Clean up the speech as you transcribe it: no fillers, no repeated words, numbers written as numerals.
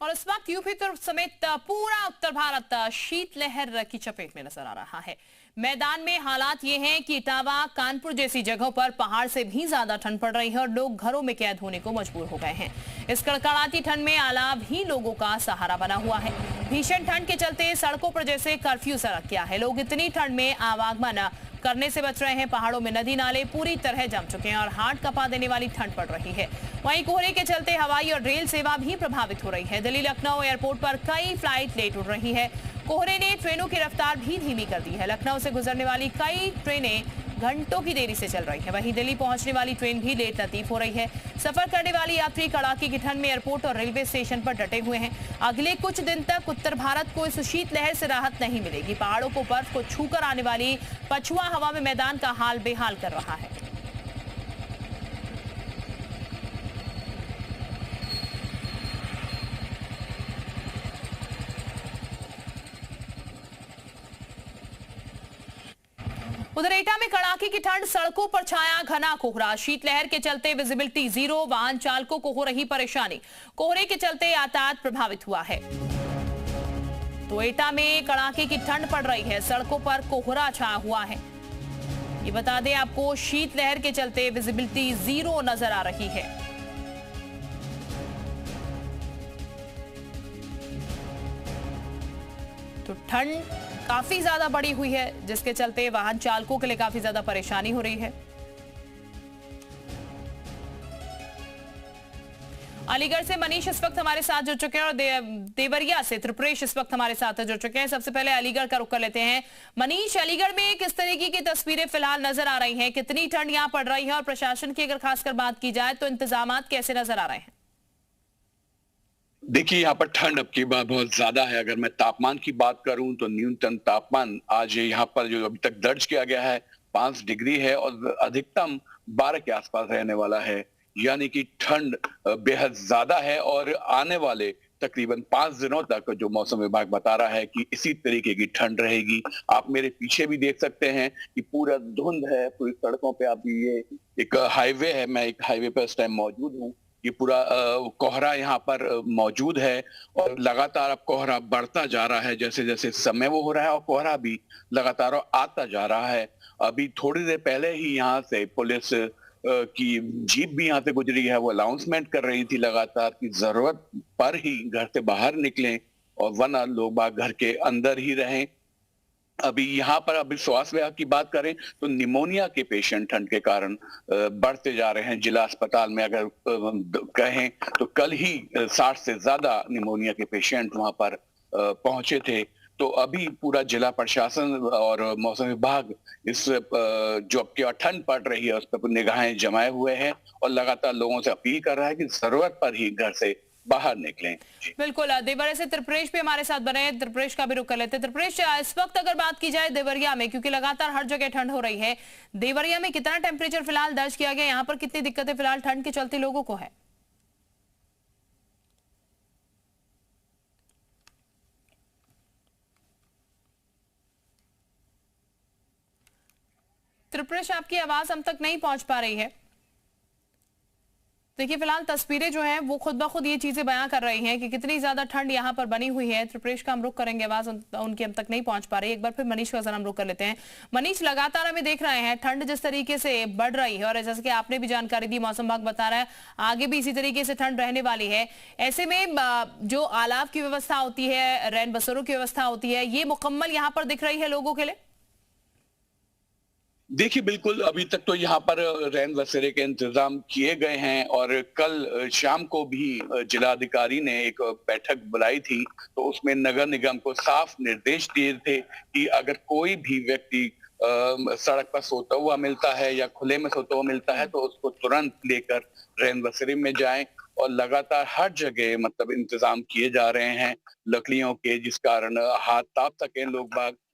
और इस वक्त यूपी उत्तर समेत पूरा उत्तर भारत शीतलहर की चपेट में नजर आ रहा है। मैदान में हालात ये हैं कि इटावा कानपुर जैसी जगहों पर पहाड़ से भी ज्यादा ठंड पड़ रही है और लोग घरों में कैद होने को मजबूर हो गए हैं। इस कड़कड़ाती ठंड में आलाव ही लोगों का सहारा बना हुआ है। भीषण ठंड के चलते सड़कों पर जैसे कर्फ्यू सा रख गया है। लोग इतनी ठंड में आवागमन करने से बच रहे हैं। पहाड़ों में नदी नाले पूरी तरह जम चुके हैं और हार्ट कपा देने वाली ठंड पड़ रही है। वहीं कोहरे के चलते हवाई और रेल सेवा भी प्रभावित हो रही है। दिल्ली लखनऊ एयरपोर्ट पर कई फ्लाइट लेट उड़ रही है। कोहरे ने ट्रेनों की रफ्तार भी धीमी कर दी है। लखनऊ से गुजरने वाली कई ट्रेनें घंटों की देरी से चल रही है। वहीं दिल्ली पहुंचने वाली ट्रेन भी लेट लतीफ हो रही है। सफर करने वाले यात्री कड़ाके की ठंड में एयरपोर्ट और रेलवे स्टेशन पर डटे हुए हैं। अगले कुछ दिन तक उत्तर भारत को इस शीतलहर से राहत नहीं मिलेगी। पहाड़ों को बर्फ को छूकर आने वाली पछुआ हवा में मैदान का हाल बेहाल कर रहा है। उधर एटा में कड़ाके की ठंड, सड़कों पर छाया घना कोहरा। शीतलहर के चलते विजिबिलिटी जीरो, वाहन चालकों को हो रही परेशानी। कोहरे के चलते यातायात प्रभावित हुआ है। तो एटा में कड़ाके की ठंड पड़ रही है, सड़कों पर कोहरा छाया हुआ है। ये बता दें आपको, शीतलहर के चलते विजिबिलिटी जीरो नजर आ रही है। तो ठंड काफी ज्यादा बढ़ी हुई है, जिसके चलते वाहन चालकों के लिए काफी ज्यादा परेशानी हो रही है। अलीगढ़ से मनीष इस वक्त हमारे साथ जुड़ चुके हैं और देवरिया से त्रिपुरेश इस वक्त हमारे साथ जुड़ चुके हैं। सबसे पहले अलीगढ़ का रुख कर लेते हैं। मनीष, अलीगढ़ में किस तरीके की तस्वीरें फिलहाल नजर आ रही हैं? कितनी ठंड यहां पड़ रही है और प्रशासन की अगर खासकर बात की जाए तो इंतजाम कैसे नजर आ रहे हैं? देखिए, यहाँ पर ठंड अब की बार बहुत ज्यादा है। अगर मैं तापमान की बात करूं तो न्यूनतम तापमान आज यहाँ पर जो अभी तक दर्ज किया गया है 5 डिग्री है और अधिकतम 12 के आसपास रहने वाला है। यानी कि ठंड बेहद ज्यादा है और आने वाले तकरीबन 5 दिनों तक जो मौसम विभाग बता रहा है कि इसी तरीके की ठंड रहेगी। आप मेरे पीछे भी देख सकते हैं कि पूरा धुंध है पूरी सड़कों पे। अभी ये एक हाईवे है, मैं एक हाईवे पर इस टाइम मौजूद हूँ। ये पूरा कोहरा यहाँ पर मौजूद है और लगातार अब कोहरा बढ़ता जा रहा है जैसे जैसे समय वो हो रहा है और कोहरा भी लगातार आता जा रहा है। अभी थोड़ी देर पहले ही यहाँ से पुलिस की जीप भी यहाँ से गुजरी है। वो अनाउंसमेंट कर रही थी लगातार कि जरूरत पर ही घर से बाहर निकलें और वरना लोग बाग घर के अंदर ही रहें। अभी यहाँ पर अभी स्वास्थ्य विभाग की बात करें तो निमोनिया के पेशेंट ठंड के कारण बढ़ते जा रहे हैं। जिला अस्पताल में अगर कहें तो कल ही 60 से ज्यादा निमोनिया के पेशेंट वहां पर पहुंचे थे। तो अभी पूरा जिला प्रशासन और मौसम विभाग इस जो अब की ठंड पड़ रही है उस पर निगाहें जमाए हुए हैं और लगातार लोगों से अपील कर रहा है कि जरूरत पर ही घर से बाहर निकलें। बिल्कुल, देवरिया से त्रिपुरेश भी हमारे साथ बने हैं। त्रिपुरेश का भी रुख कर लेते हैं। त्रिपुरेश, इस वक्त अगर बात की जाए देवरिया में, क्योंकि लगातार हर जगह ठंड हो रही है, देवरिया में कितना टेम्परेचर फिलहाल दर्ज किया गया? यहाँ पर कितनी दिक्कतें फिलहाल ठंड के चलते लोगों को है? त्रिपुरेश, आपकी आवाज हम तक नहीं पहुंच पा रही है। देखिए, फिलहाल तस्वीरें जो हैं वो खुद ब खुद ये चीजें बयां कर रही हैं कि कितनी ज्यादा ठंड यहाँ पर बनी हुई है। त्रिपुरेश का हम रुख करेंगे, आवाज उनकी हम तक नहीं पहुंच पा रही। एक बार फिर मनीष का जरा हम रुख कर लेते हैं। मनीष, लगातार हमें देख रहे हैं ठंड जिस तरीके से बढ़ रही है और जैसे कि आपने भी जानकारी दी, मौसम विभाग बता रहा है आगे भी इसी तरीके से ठंड रहने वाली है। ऐसे में जो आलाव की व्यवस्था होती है, रैन बसेरों की व्यवस्था होती है, ये मुकम्मल यहाँ पर दिख रही है लोगों के लिए? देखिए, बिल्कुल अभी तक तो यहाँ पर रैन बसेरे के इंतजाम किए गए हैं और कल शाम को भी जिलाधिकारी ने एक बैठक बुलाई थी तो उसमें नगर निगम को साफ निर्देश दिए थे कि अगर कोई भी व्यक्ति सड़क पर सोता हुआ मिलता है या खुले में सोता हुआ मिलता है तो उसको तुरंत लेकर रैन बसेरे में जाएं। और लगातार हर जगह मतलब इंतजाम किए जा रहे हैं लकड़ियों के, जिस कारण हाथ ताप सके लोग बाग।